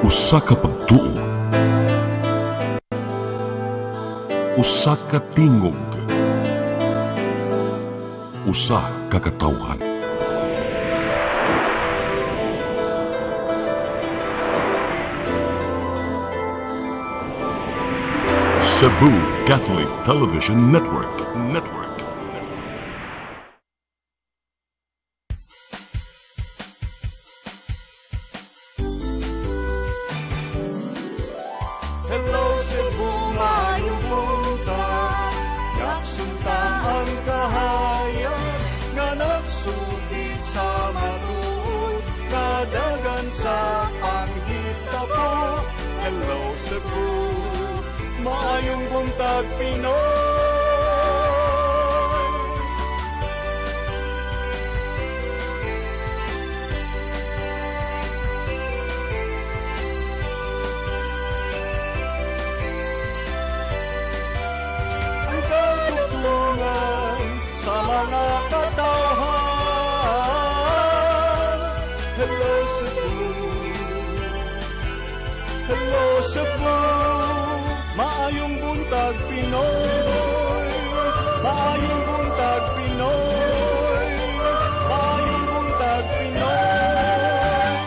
Usa ka pagtuo, usa ka tingog, usa ka katawhan. Cebu Catholic Television Network. Hello Cebu, maayong buntag. Yaksunta ang kahayag nga nagsulit sa matuod, nadagan sa panghitabo. Hello Cebu, maayong buntag Pinoy. Ang katutulungan sa mga katawhan. Hello Cebu, hello Cebu, maayong buntag Pinoy, maayong buntag Pinoy, maayong buntag Pinoy.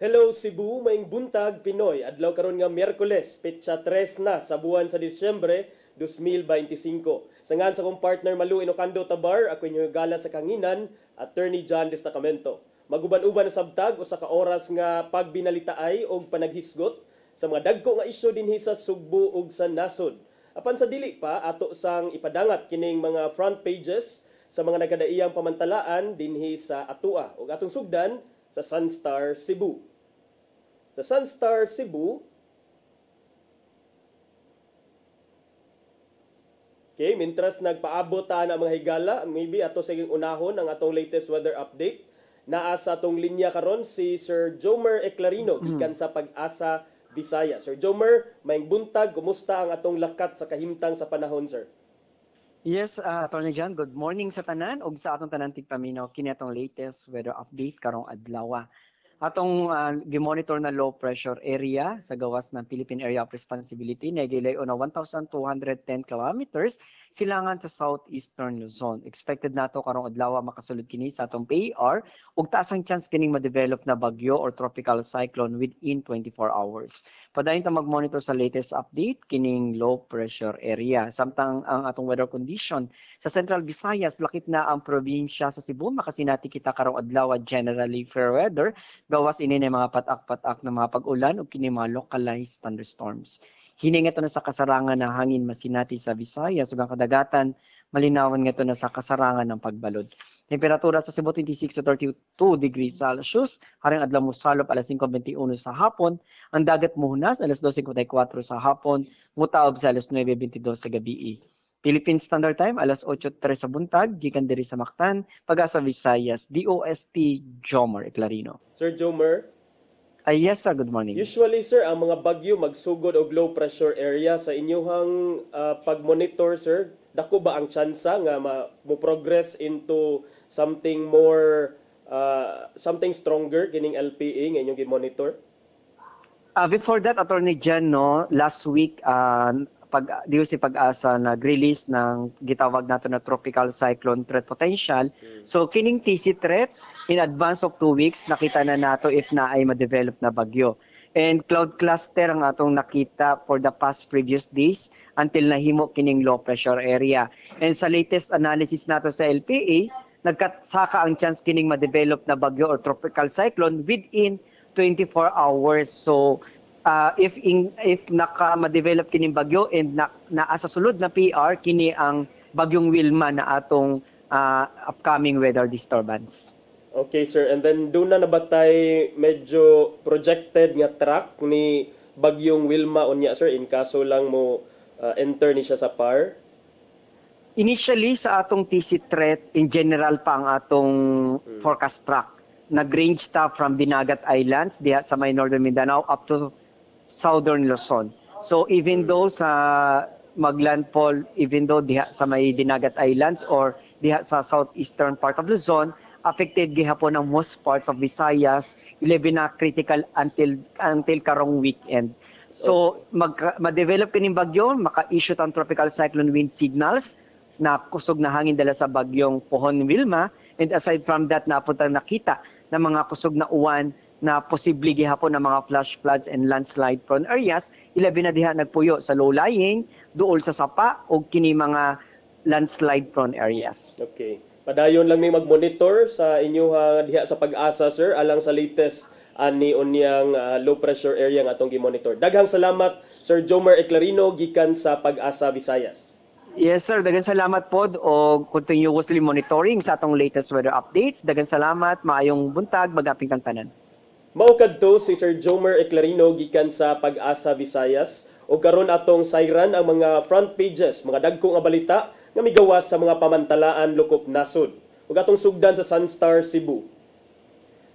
Hello Cebu, maing buntag Pinoy. Adlaw karon nga Miyerkules, petsa 3 na sa buwan sa Disyembre 2025. Sangan sa kong partner Malu Inocando Tabar, ako inyong gala sa Kanginan, Attorney John Destacamento. Maguban-uban na sabtag usa ka oras nga pagbinalitaay og panaghisgot sa mga dagko nga isyu dinhi sa Sugbo ug sa nasod. Apan sa dili pa ato sang ipadangat kining mga front pages sa mga nagkadaiyang pamantalaan dinhi sa atua ug atong sugdan sa Sunstar Cebu. Sa Sunstar Cebu, okay, mintras nagpaabot ta na mga higala, maybe ato sa unahon ang atong latest weather update. Naa sa atong linya karon si Sir Jomer Eclarino gikan sa Pag-asa Visayas. Sir Jomer, maing buntag, kumusta ang atong lakat sa kahimtang sa panahon, sir? Yes, Attorney John, good morning sa tanan ug sa atong tanan tigpaminaw kini atong latest weather update karong adlaw. Atong gimonitor na low pressure area sa gawas ng Philippine Area of Responsibility nagilayon na 1,210 kilometers silangan sa southeastern Luzon. Expected nato karong adlaw makasulod kini sa atong PAR ug taas ang chance kining ma-develop na bagyo or tropical cyclone within 24 hours. Padayon ta mag-monitor sa latest update kining low pressure area. Samtang ang atong weather condition sa Central Visayas lakip na ang probinsya sa Cebu makasinati kita karong adlaw generally fair weather gawas ini na mga patak-patak na mga pag-ulan ug kini mga localized thunderstorms. Hininga ito na sa kasarangan ng hangin masinati sa Visayas ug ang kadagatan malinawan nga ito na sa kasarangan ng pagbalod. Temperatura sa Cebu 26 to 32 degrees Celsius, haring adlaw mosalop alas 5:21 sa hapon, ang dagat mohunas alas 2:54 sa hapon, mutaob sa alas 9:22 sa gabi. Philippine Standard Time alas 8:03 sa buntag gikan diri sa Mactan, Pag-asa Visayas, DOST Jomer Eclarino. Sir Jomer, Yes sir, good morning. usually sir, ang mga bagyo magsugod og low pressure area sa inyong pag-monitor sir, dako ba ang tsansa nga mo progress into something more something stronger kining LPA nga inyong gi-monitor? Before that, Attorney Jan, no, last week, Pag-asa nag-release ng gitawag nato na tropical cyclone threat potential. So kining TC threat, in advance of 2 weeks, nakita na nato if na ay ma-develop na bagyo. And cloud cluster ang atong nakita for the past previous days until nahimo kining low pressure area. And sa latest analysis nato sa LPA, nagkasaka ang chance kining ma-develop na bagyo or tropical cyclone within 24 hours. So if naka-ma-develop kining bagyo and naa sa sulod na PR, kini ang bagyong Wilma na atong upcoming weather disturbance. Okay sir, and then doon na nabatay medyo projected nga track ni bagyong Wilma unya sir in kaso lang mo enter ni siya sa PAR? Initially sa atong TC threat, in general pa ang atong forecast track. Nag-range ta from Dinagat Islands diha sa may Northern Mindanao up to Southern Luzon. So even though sa maglandfall, even though diha sa may Dinagat Islands or diha sa southeastern part of Luzon, affected gihapon ang most parts of Visayas, 11 na critical until karong weekend. So ma-develop kining bagyo, maka-issue ang tropical cyclone wind signals na kusog na hangin dala sa bagyong Pohon Wilma, and aside from that napunta nakita na mga kusog na uwan na posible gihapon ng mga flash floods and landslide prone areas. 11 na diha nagpuyo sa low-lying, duol sa sapa o kini mga landslide prone areas. Okay. Padayon lang may mag-monitor sa inyo diha sa Pag-asa, sir, alang sa latest ani unyang low pressure area nga atong gi-monitor. Daghang salamat, Sir Jomer Eclarino gikan sa Pag-asa Visayas. Yes sir, daghang salamat pod o continuously monitoring sa atong latest weather updates. Daghang salamat, maayong buntag, magaping kang tanan. Mao kadto si Sir Jomer Eclarino gikan sa Pag-asa Visayas, o karon atong sayran ang mga front pages, mga dagko nga balita nga migawas sa mga pamantalaan lokop nasod. Ug atong sugdan sa Sunstar Cebu.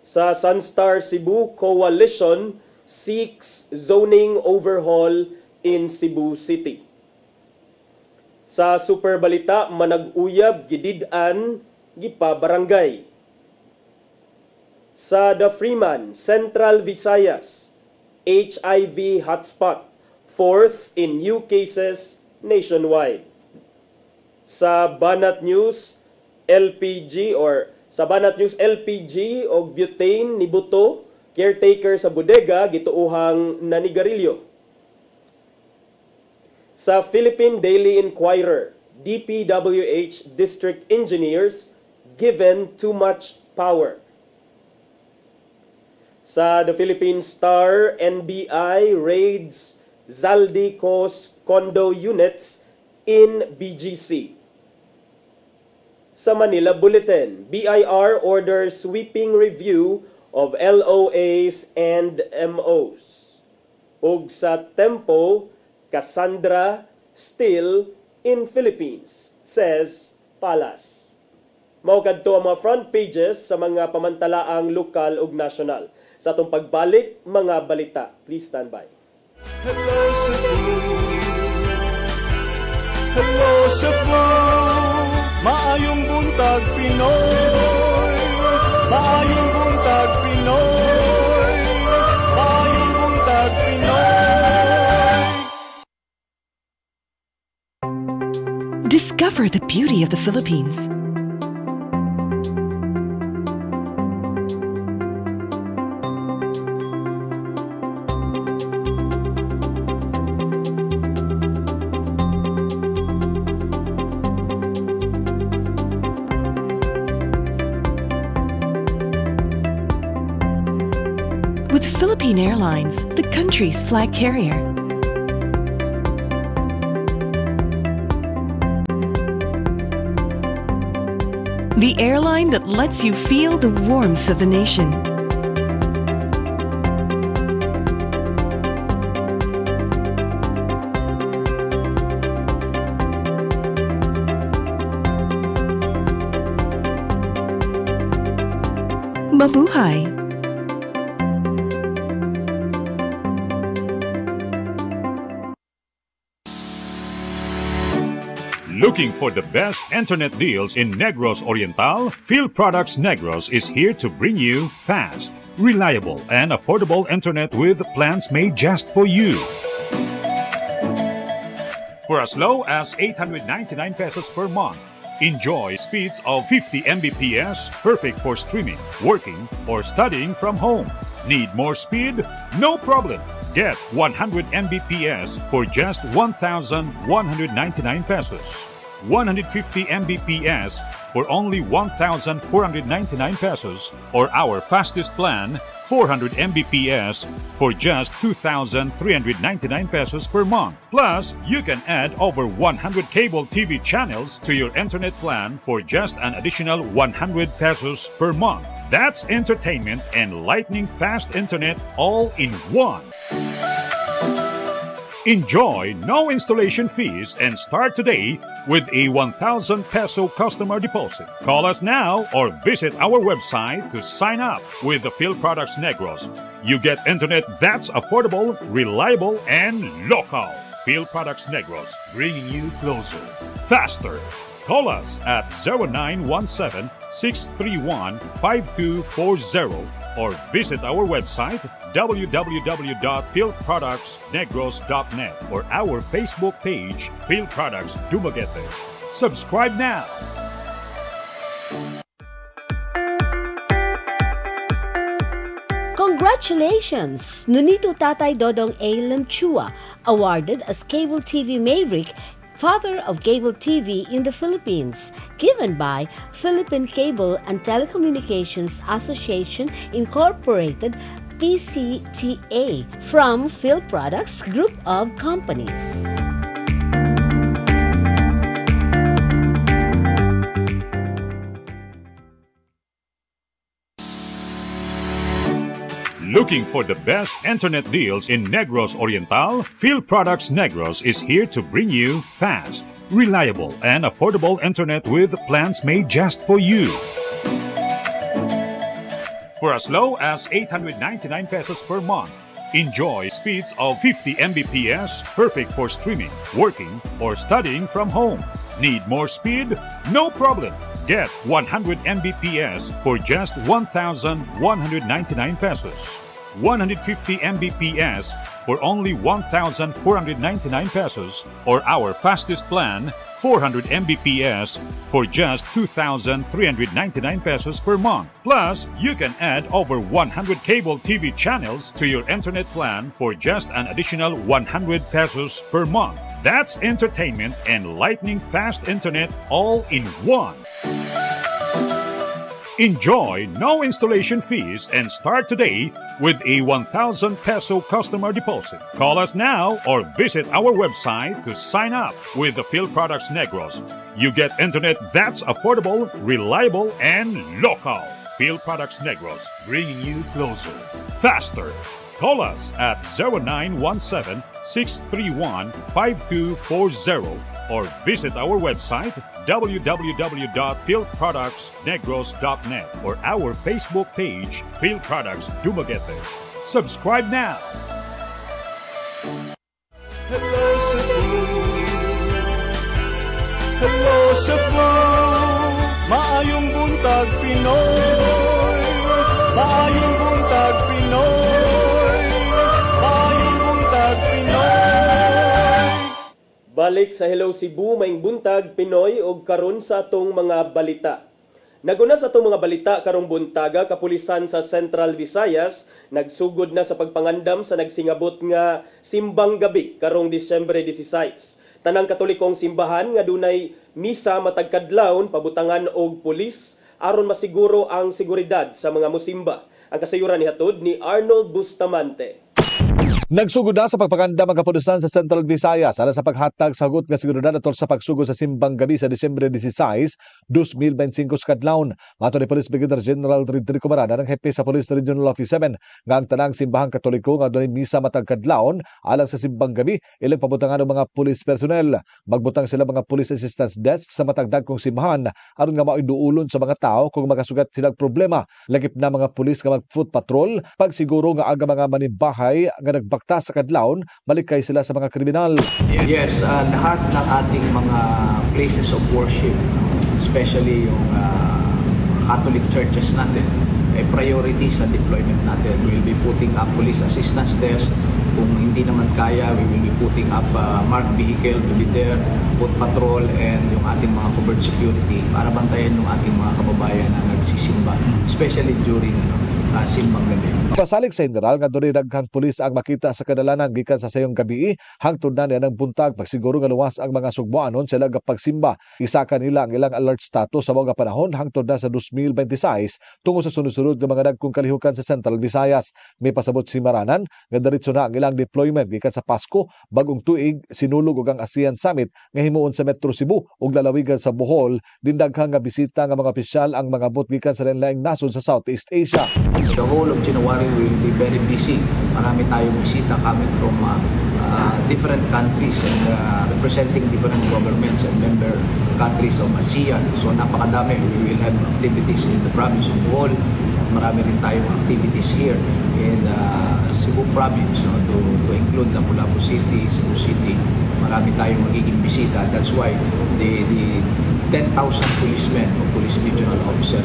Sa Sunstar Cebu, Coalition seeks zoning overhaul in Cebu City. Sa Super Balita, manag-uyab gidid-an gipa barangay. Sa The Freeman, Central Visayas, HIV hotspot, 4th in new cases nationwide. Sa Banat News, LPG o butane ni Buto, caretaker sa bodega, gituuhang nanigarilyo. Sa Philippine Daily Inquirer, DPWH district engineers given too much power. Sa The Philippine Star, NBI raids Zaldico's condo units in BGC. Sa Manila Bulletin, BIR orders sweeping review of LOAs and MOs. Ug sa Tempo, Cassandra still in Philippines, says Palas. Mao kadto ang mga front pages sa mga pamantalaang lokal ug nasyonal. Sa atong pagbalik, mga balita. Please stand by. Hello Cebu, hello Cebu, maayong buntag Pinoy, maayong buntag Pinoy, maayong buntag Pinoy. Discover the beauty of the Philippines. With Philippine Airlines, the country's flag carrier. The airline that lets you feel the warmth of the nation. Mabuhay! Looking for the best internet deals in Negros Oriental? PhilProducts Negros is here to bring you fast, reliable, and affordable internet with plans made just for you. For as low as 899 pesos per month, enjoy speeds of 50 Mbps, perfect for streaming, working, or studying from home. Need more speed? No problem. Get 100 Mbps for just 1,199 pesos. 150 Mbps for only 1,499 pesos, or our fastest plan, 400 Mbps for just 2,399 pesos per month. Plus, you can add over 100 cable TV channels to your internet plan for just an additional 100 pesos per month. That's entertainment and lightning fast internet all in one. Enjoy no installation fees and start today with a 1,000 peso customer deposit. Call us now or visit our website to sign up with the PhilProducts Negros. You get internet that's affordable, reliable, and local. PhilProducts Negros, bringing you closer, faster, Call us at 0917-631-5240 or visit our website www.fieldproductsnegros.net or our Facebook page, Field Products Dumaguete. Subscribe now! Congratulations! Nunito Tatay Dodong A. Lamchua, awarded as Cable TV Maverick, Father of Cable TV in the Philippines, given by Philippine Cable and Telecommunications Association Incorporated, PCTA, from Field Products Group of Companies. Looking for the best internet deals in Negros Oriental? Field Products Negros is here to bring you fast, reliable, and affordable internet with plans made just for you. For as low as 899 pesos per month, enjoy speeds of 50 Mbps, perfect for streaming, working, or studying from home. Need more speed? No problem. Get 100 Mbps for just 1,199 pesos. 150 Mbps for only 1,499 pesos, or our fastest plan, 400 Mbps for just 2,399 pesos per month. Plus, you can add over 100 cable TV channels to your internet plan for just an additional 100 pesos per month. That's entertainment and lightning fast internet all in one. Enjoy no installation fees and start today with a 1,000 peso customer deposit. Call us now or visit our website to sign up with the Field Products Negros. You get internet that's affordable, reliable, and local. Field Products Negros, bringing you closer, faster. Call us at 0917-631-5240 or visit our website www.fieldproductsnegros.net or our Facebook page, Field Products Dumaguete. Subscribe now! Hello Cebu, hello Cebu, maayong buntag Pinoy, maayong buntag Pinoy, maayong buntag Pinoy. Balik sa Hello Cebu, maing buntag Pinoy og karon sa atong mga balita. Naguna sa atong mga balita karong buntaga, kapulisan sa Central Visayas nagsugod na sa pagpangandam sa nagsingabot nga simbang gabi karong Disyembre 16. Tanang Katolikong simbahan nga dunay misa matag kadlawon pabutangan og pulis aron masiguro ang seguridad sa mga musimba. Ang kasayuran nihatod ni Arnold Bustamante. Nagsugod na sa pagpaganda mga kapulisan sa Central Visayas alang sa paghatag sagot nga seguridad atol sa pagsugod sa simbang gabi sa Disyembre 16, 2025 sa kadlawon. Mato ni Police Brigadier General Rodrigo Marada ng hepe sa Police Regional Office 7 nga ang tanang simbahang Katoliko nga dunay misa matag kadlawon alang sa simbang gabi ilang pabutangan ng mga police personnel. Magbutang sila mga police assistance desk sa matag dagkong simbahan aron nga maiduulon sa mga tao kung makasugat silang problema. Lagip na mga pulis nga mag-foot patrol pagsiguro nga aga mga manimbahay nga nagbakta sa kadlawon malikay sila sa mga kriminal. Yes, lahat ng ating mga places of worship, especially yung Catholic churches natin, ay priority sa deployment natin. We'll be putting up police assistance desk. Kung hindi naman kaya, we will be putting up marked vehicle to be there, foot patrol, and yung ating mga covered security para bantayan yung ating mga kababayan na nagsisimba, especially during simbang gabi. Pasalig sa general nga dunay daghang pulis ang makita sa kadalanan gikan sa sayong gabi hangtod na niya ng buntag pagsiguro nga luwas ang mga sugboanon sila nga pagsimba. Isa kanila ang ilang alert status sa mga panahon hangtod na sa 2026 tungo sa sunod-sunod nga mga dagkong kalihukan sa Central Visayas. May pasabot si Maranan nga diretso na ang ilang deployment gikan sa Pasko bagong tuig sinulog og ang ASEAN Summit nga himuon sa Metro Cebu ug lalawigan sa Bohol din daghang nga bisita nga mga opisyal ang mga bot gikan sa lain-laing nasod sa Southeast Asia. The whole of January will be very busy. Marami tayong bisita coming from different countries and representing different governments and member countries of ASEAN. So napakadami. We will have activities in the province of Bohol. At marami rin tayong activities here in Cebu province, to include Lapu-Lapu City, Cebu City. Marami tayong magiging bisita. That's why the 10,000 policemen o police regional officer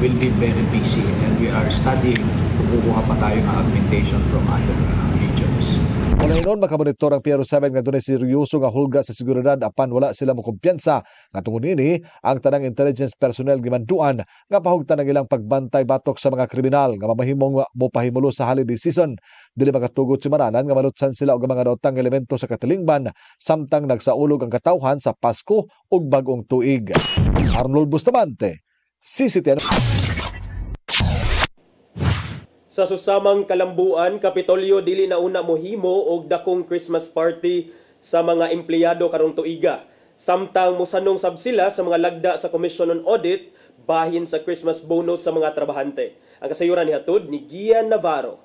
will be very busy, and we are studying kung kukuha pa tayo ng augmentation from other regions. Mula noon, makamonitor ang Piero 7 nga dunay seryoso nga hulga sa seguridad apan wala sila mo kumpiyansa nga tungod ini ang tanang intelligence personnel gimanduan nga pahugtan ang ilang pagbantay batok sa mga kriminal nga mamahimong mopahimulo sa holiday season. Dili makatugot si Maranan nga malutsan sila og mga daotang elemento sa katilingban samtang nagsaulog ang katawhan sa Pasko ug bag-ong tuig. Arnold Bustamante, CCTN. Sa susamang kalambuan, Kapitolyo dili na una mohimo og dakong Christmas party sa mga empleyado karong tuiga. Samtang musanong sab sila sa mga lagda sa Commission on Audit bahin sa Christmas bonus sa mga trabahante. Ang kasayuran ni hatod ni Gian Navarro.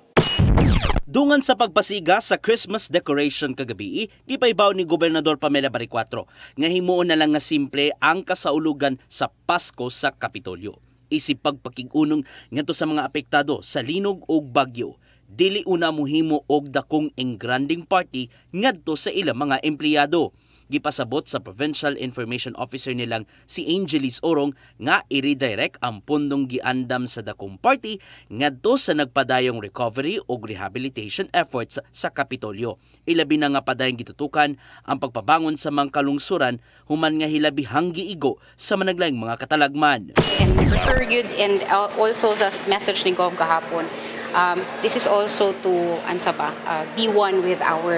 Dungan sa pagpasiga sa Christmas decoration kagabi, gipaybaw ni Gobernador Pamela Baricuatro nga himuon na lang nga simple ang kasaulugan sa Pasko sa Kapitolyo. Isip pagpakig-unong ngadto sa mga apektado sa linog ug bagyo, dili una mohimo og dakong engranding party ngadto sa ilang mga empleyado. Gipasabot sa Provincial Information Officer nilang si Angelis Orong nga i-redirect ang pundong giandam sa dakong party ngadto sa nagpadayong recovery ug rehabilitation efforts sa Kapitolyo. Ilabi na nga padayong gitutukan ang pagpabangon sa mga kalungsuran human nga hilabihang giigo sa managlaing mga katalagman. And very good, and also the message ni Gov kahapon. This is also to be one with our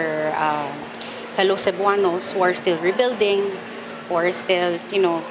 fellow Cebuanos who are still rebuilding or still,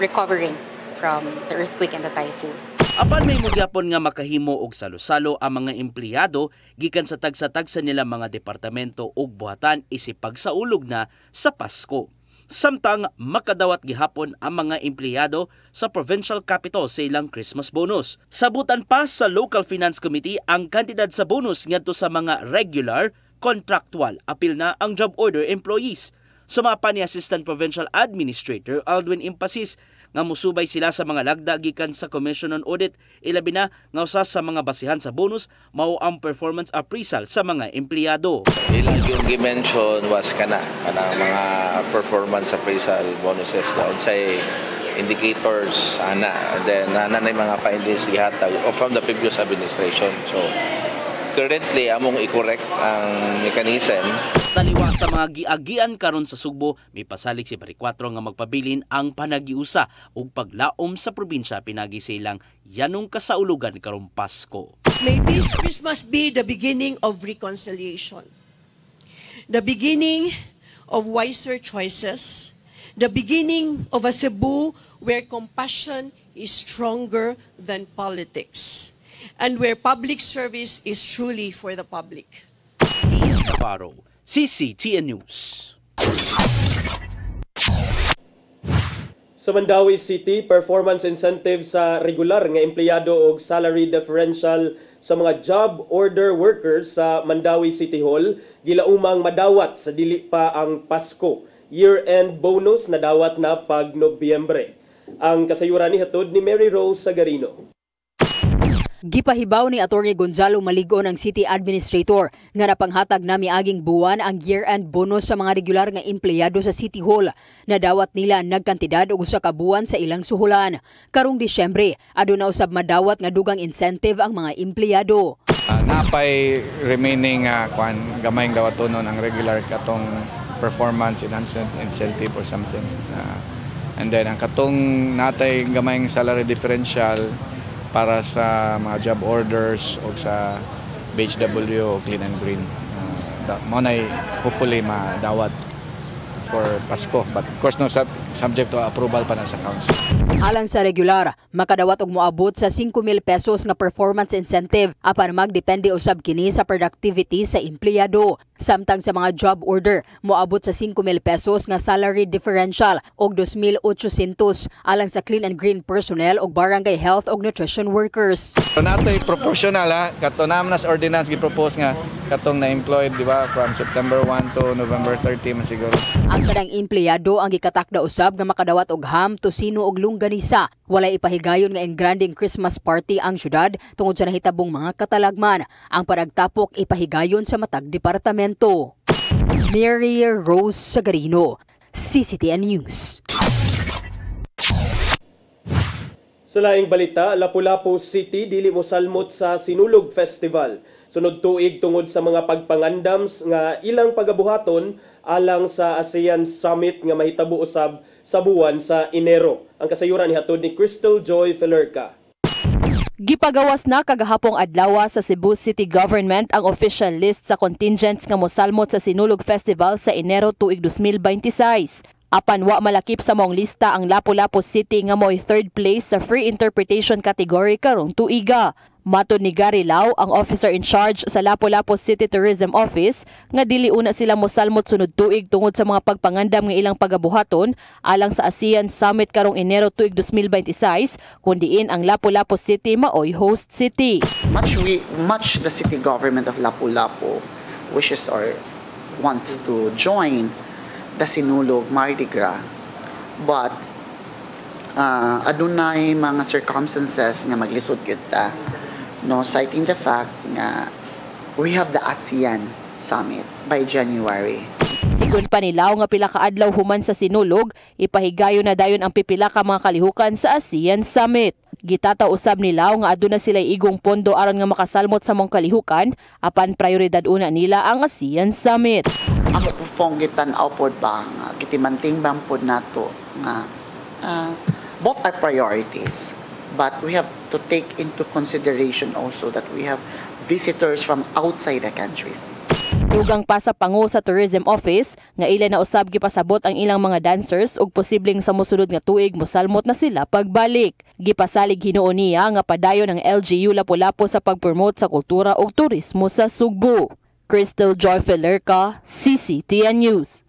recovering from the earthquake and the typhoon. Apan may mugyapon nga makahimo og salo-salo ang mga empleyado gikan sa tag-satag sa nila mga departamento ug buhatan isip pagsaulog na sa Pasko. Samtang makadawat gihapon ang mga empleyado sa provincial capital sa ilang Christmas bonus. Sabutan pa sa Local Finance Committee ang kantidad sa bonus ngadto sa mga regular, contractual, apil na ang job order employees. Sumapa ni Assistant Provincial Administrator Aldwin Impasis nga musubay sila sa mga lagda gikan sa Commission on Audit, ilabi na nga usa sa mga basihan sa bonus mao ang performance appraisal sa mga empleyado. Ilang yung gimension was kana mga performance appraisal bonuses unsay indicators ana, then nanay mga findings gihatag from the previous administration. So currently, among i-correct ang mechanism. Taliwa sa mga giagian karon sa Sugbo, may pasalig si Baricuatro nga magpabilin ang panagiusa ug paglaom sa probinsya pinagi silang yanong kasaulugan karong Pasko. May this Christmas be the beginning of reconciliation, the beginning of wiser choices, the beginning of a Cebu where compassion is stronger than politics, and where public service is truly for the public. Ian Navarro, CCTN News. Sa Mandawi City, performance incentive sa regular nga empleyado og salary differential sa mga job order workers sa Mandawi City Hall gilaumang madawat sa dili pa ang Pasko. Year-end bonus na dawat na pag Nobyembre. Ang kasayuran ni hatod ni Mary Rose Sagarino. Gipahibaw ni Atty. Gonzalo Maligon ang City Administrator nga napanghatag na miaging buwan ang year-end bonus sa mga regular nga empleyado sa City Hall. Nadawat nila nagkantidad og usa ka buwan sa ilang suhulan. Karong Disyembre, aduna usab madawat nga dugang incentive ang mga empleyado. Napay remaining gamayng dawatonon ang regular katong performance enhancement incentive or something. And then ang katong natay gamayng salary differential para sa mga job orders o sa BHW o Clean and Green. Maunay hopefully madawat for Pasko, but of course no subject to approval pa na sa council. Alang sa regular, makadawat og moabot sa 5,000 pesos nga performance incentive apan magdepende usab kini sa productivity sa empleyado. Samtang sa mga job order, moabot sa 5,000 pesos nga salary differential og 2,800 alang sa Clean and Green personnel og barangay health og nutrition workers. Natoy proportional kato naman nas ordinance gi-propose nga katong na-employed, di ba, from September 1 to November 30 man siguro. Ang kadang empleyado ang gikatakda usab nga makadawat og ham, tosino og longganisa. Walay ipahigayon nga engranding Christmas party ang syudad tungod sa nahitabong mga katalagman. Ang paragtapok ipahigayon sa matag departamento. Mary Rose Sagarino, CCTN News. Sa laing balita, Lapu-Lapu City dili mo salmot sa Sinulog Festival. Sunod tuig tungod sa mga pagpangandams nga ilang pagabuhaton alang sa ASEAN Summit nga mahitabo usab sa buwan sa Enero. Ang kasayuran nihatod ni Crystal Joy Felerca. Gipagawas na kagahapong adlaw sa Cebu City Government ang official list sa contingents nga mosalmot sa Sinulog Festival sa Enero tuig 2026. Apan wa malakip sa mong lista ang Lapu-Lapu City nga mo'y third place sa free interpretation category karong tuiga. Matod ni Gary Lau, ang officer in charge sa Lapu-Lapu City Tourism Office, nga dili una sila mosalmot sunod tuig tungod sa mga pagpangandam nga ilang pagabuhaton alang sa ASEAN Summit karong Enero tuig 2026, kundiin ang Lapu-Lapu City maoy host city. Much the city government of Lapu-Lapu wishes or wants to join the Sinulog Mardi Gras, but adunay mga circumstances nga maglisod kita, no, citing the fact nga we have the ASEAN Summit by January. Sigon pa ni Lau nga pila ka adlaw human sa Sinulog, ipahigayon na dayon ang pipila ka mga kalihukan sa ASEAN Summit. Gitata usab ni Lau nga aduna sila igong pondo aron nga makasalmot sa mong kalihukan, apan prioridad una nila ang ASEAN Summit. Ako pong gitan-aw pod ba nga kitimanting bang pod nato nga both are priorities, but we have to take into consideration also that we have visitors from outside the countries. Dugang pa sa pangu sa Tourism Office nga ila na usab gipasabot ang ilang mga dancers ug posibleng sa mosunod nga tuig mosalmot na sila pagbalik. Gipasalig hinuon niya nga padayon ang LGU Lapu-Lapu sa pagpromote sa kultura ug turismo sa Sugbo. Crystal Joy Felerca, CCTN News.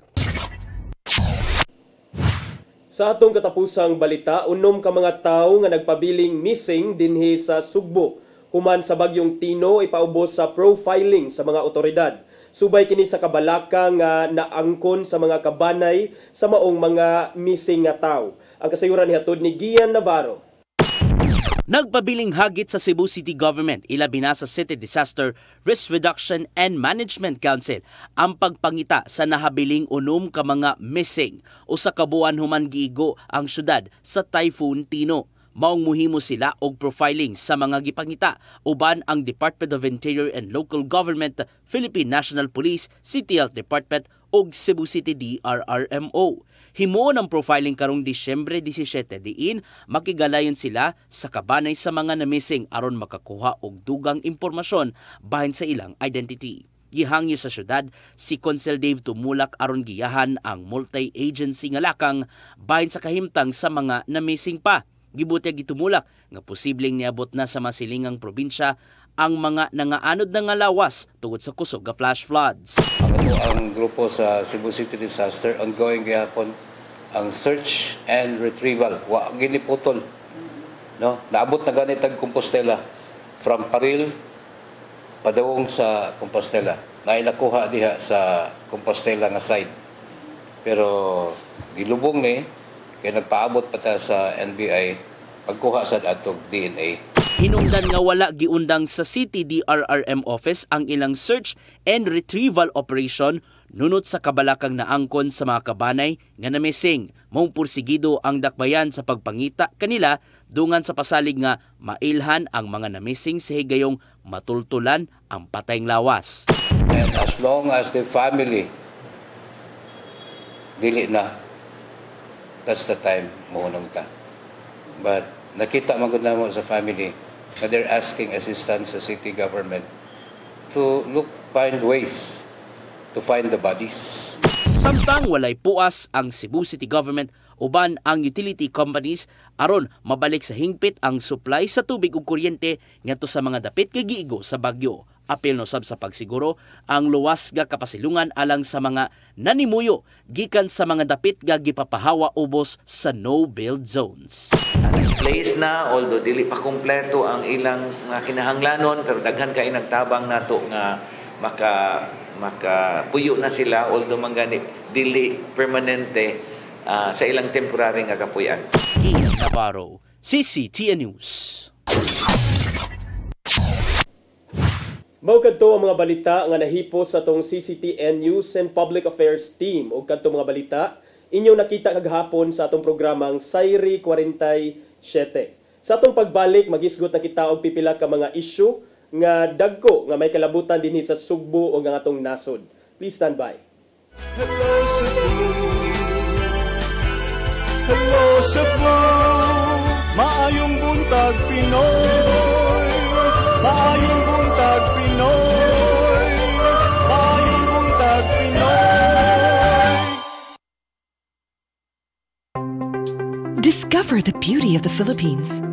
Sa atong katapusang balita, unom ka mga tawo nga nagpabiling missing dinhi sa Sugbo. Human sa bagyong Tino, ipaubos sa profiling sa mga otoridad. Subay kini sa kabalaka nga naangkon sa mga kabanay sa maong mga missing nga tawo. Ang kasayuran nihatod ni Gian Navarro. Nagpabiling hagit sa Cebu City Government, ilabi na sa City Disaster Risk Reduction and Management Council ang pagpangita sa nahabiling unom ka mga missing o sa kabuan human giigo ang syudad sa Typhoon Tino. Maong muhimo sila og profiling sa mga gipangita uban ang Department of Interior and Local Government, Philippine National Police, City Health Department ug Cebu City DRRMO. Himuon ang profiling karong Disyembre 17 diin makigalayon sila sa kabanay sa mga na-missing aron makakuha og dugang impormasyon bahin sa ilang identity. Gihangyo sa syudad si Consul Dave Tumulak aron giyahan ang multi-agency nga lakang bahin sa kahimtang sa mga na-missing pa. Gibutyag gitumulak nga posibleng niabot na sa masilingang probinsya ang mga nangaanod na nga lawas tungod sa kusog nga flash floods. Ang grupo sa Cebu City Disaster ongoing gyapon ang search and retrieval. Wa giniputol. No, naabot na ganit ang Compostela from Paril padawong sa Compostela. Nainakuha diha sa Compostela nga side. Pero gilubong ni kaya nagpaabot pa ta sa NBI pagkuha sa atog DNA. Hinungdan nga wala giundang sa City DRRM office ang ilang search and retrieval operation nunot sa kabalakang naangkon sa mga kabanay nga na-missing. Maong pursigido ang dakbayan sa pagpangita kanila dungan sa pasalig nga mailhan ang mga na-missing sa higayong matultulan ang patayng lawas. And as long as the family dili na, that's the time mohunong ta. But nakita magud namo sa family na they're asking assistance sa city government to find ways to find the bodies. Samtang walay puas ang Cebu City Government uban ang utility companies aron mabalik sa hingpit ang supply sa tubig ug kuryente ngadto sa mga dapit kay giigo sa bagyo. Apil no sab sa pagsiguro ang luwas nga kapasilungan alang sa mga nanimuyo gikan sa mga dapit nga gipapahawa ubos sa no-build zones. Place na, although dili pa kompleto ang ilang kinahanglanon, pero daghan kay nagtabang nato nga makapuyo na sila, although mangani dili permanente sa ilang temporary nga kapuyan. Ian Navarro, CCTN News. Mao kadto ang mga balita nga nahipos sa tong CCTN News and Public Affairs Team. O kadto mga balita, inyong nakita kagahapon sa atong programang Sayri 47. Sa atong pagbalik, magisgot na kita og pipila ka mga issue nga dagko nga may kalabutan dinhi sa Sugbo o nga atong nasod. Please stand by. Hello Cebu, hello Cebu, maayong buntag Pinoy, maayong buntag Pinoy, maayong buntag Pinoy. Discover the beauty of the Philippines.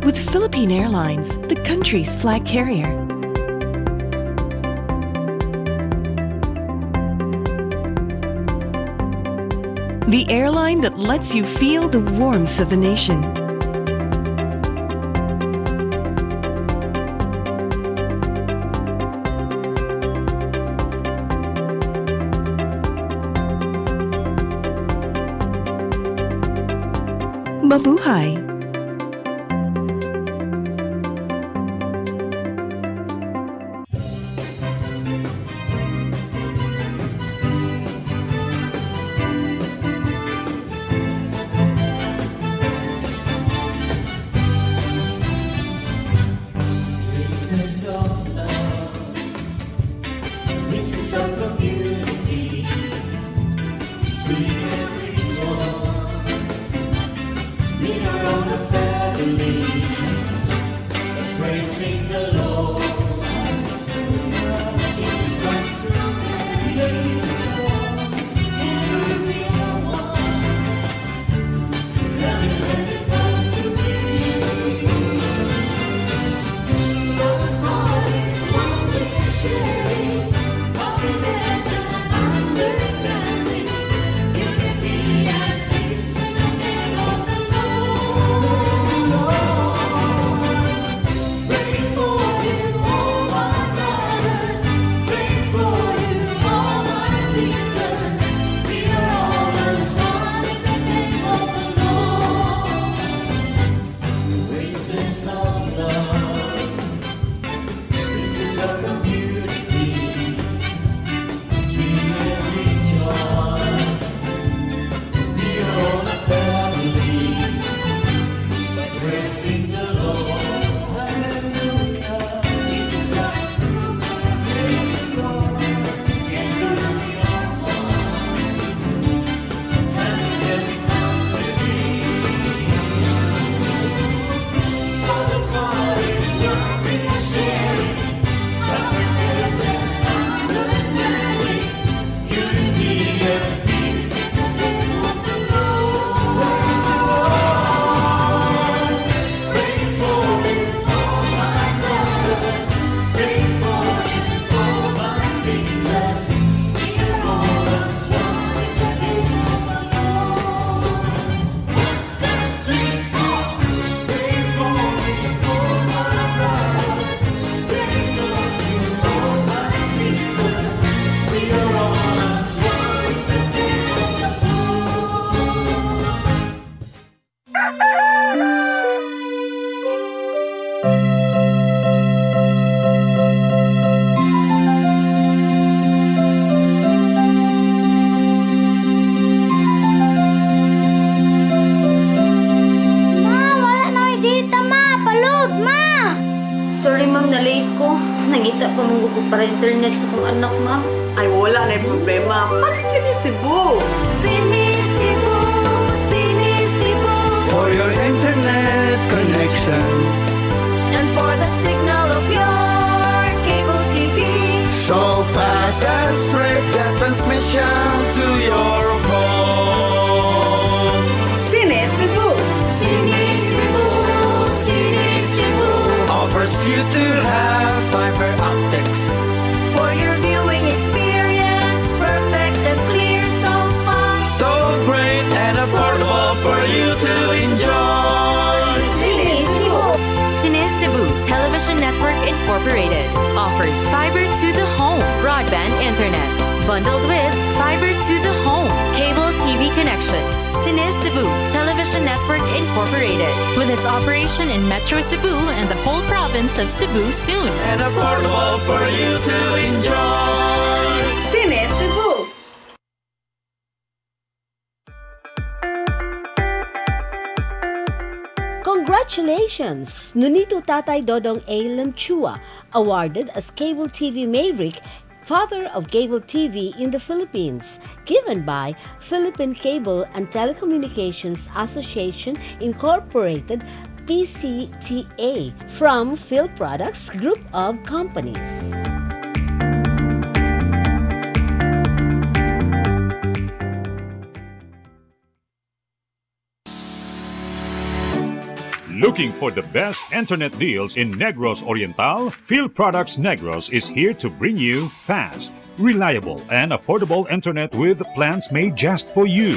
With Philippine Airlines, the country's flag carrier. The airline that lets you feel the warmth of the nation. Mabuhay! Nangita pa mong gusto para internet sa kong anak, ma'am. Ay, wala na yung problema. Pag-Sinisibu! Sinisibu! Sinisibu! For your internet connection And for the signal of your cable TV. So fast and straight that transmission to your home. Sinisibu! Sinisibu! Sinisibu! Offers you to have fiber optics for your viewing experience, perfect and clear, so fast, so great and affordable for you to enjoy. Sinisibu! Sinisibu Television Network Incorporated offers fiber to the home broadband internet bundled with fiber to the home cable TV connection. Cine Cebu Television Network Incorporated, with its operation in Metro Cebu and the whole province of Cebu soon. And affordable for you to enjoy. Cine Cebu. Congratulations! Nunito Tatay Dodong A. Lemchua, awarded as Cable TV Maverick, Father of Cable TV in the Philippines, given by Philippine Cable and Telecommunications Association Incorporated, PCTA, from Phil Products Group of Companies. Looking for the best internet deals in Negros Oriental? Phil Products Negros is here to bring you fast, reliable, and affordable internet with plans made just for you.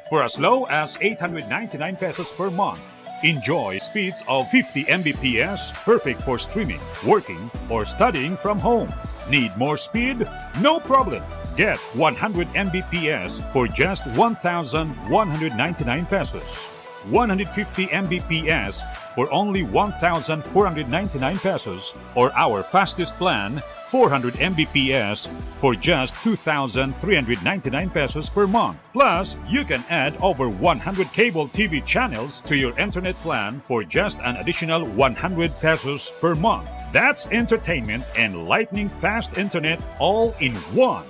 For as low as 899 pesos per month, enjoy speeds of 50 Mbps, perfect for streaming, working, or studying from home. Need more speed? No problem. Get 100 Mbps for just 1,199 pesos. 150 Mbps for only 1,499 pesos, or our fastest plan, 400 Mbps for just 2,399 pesos per month. Plus, you can add over 100 cable TV channels to your internet plan for just an additional 100 pesos per month. That's entertainment and lightning fast internet all in one.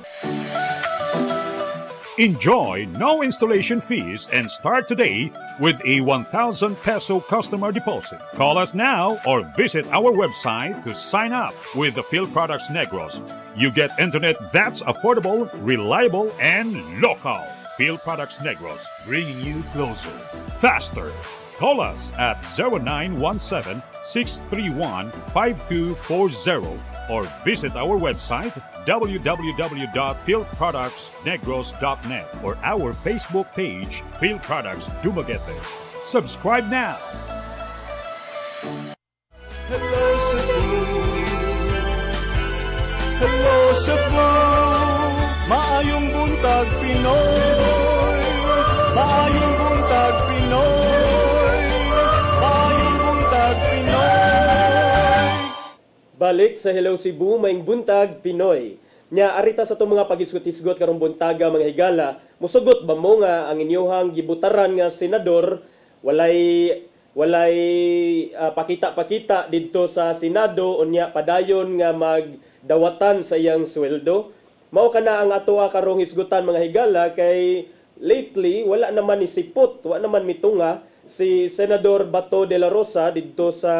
Enjoy no installation fees and start today with a 1,000 peso customer deposit. Call us now or visit our website to sign up with the Phil Products Negros. You get internet that's affordable, reliable, and local. Phil Products Negros, bringing you closer, faster. Call us at 0917-631-5240 or visit our website www.philproductsnegros.net or our Facebook page, Phil Products Dumaguete. Subscribe now. Hello Cebu, hello Cebu, maayong buntag Pinoy, maayong buntag Pinoy, maayong buntag Pinoy. Balik sa Hello Cebu, maing buntag Pinoy. Nya arita sa itong mga pagisgot-isgot karong buntaga mga higala, musugot ba mo nga ang inyuhang gibutaran nga senador walay pakita-pakita didto sa Senado unya padayon nga magdawatan sa iyang sweldo? Mao kana ang atoa karong hisgutan mga higala kay lately wala naman ni sipot, wala naman mitunga si Senador Bato de la Rosa didto sa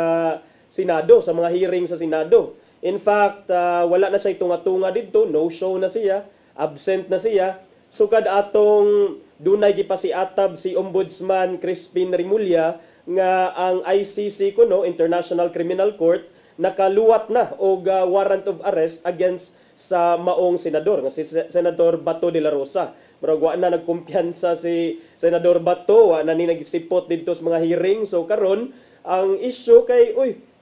Senado, sa mga hearing sa Senado. In fact, wala na siya tunga-tunga dito, no show na siya, absent na siya. Sukad atong dunay gipasiatab si Ombudsman Crispin Rimulya nga ang ICC kuno, International Criminal Court, nakaluwat na og warrant of arrest against sa maong senador nga si Senador Bato de la Rosa. Murag wa na nagkumpiyansa si Senador Bato, wa na ni nagisipot dito sa mga hearing. So karon ang issue kay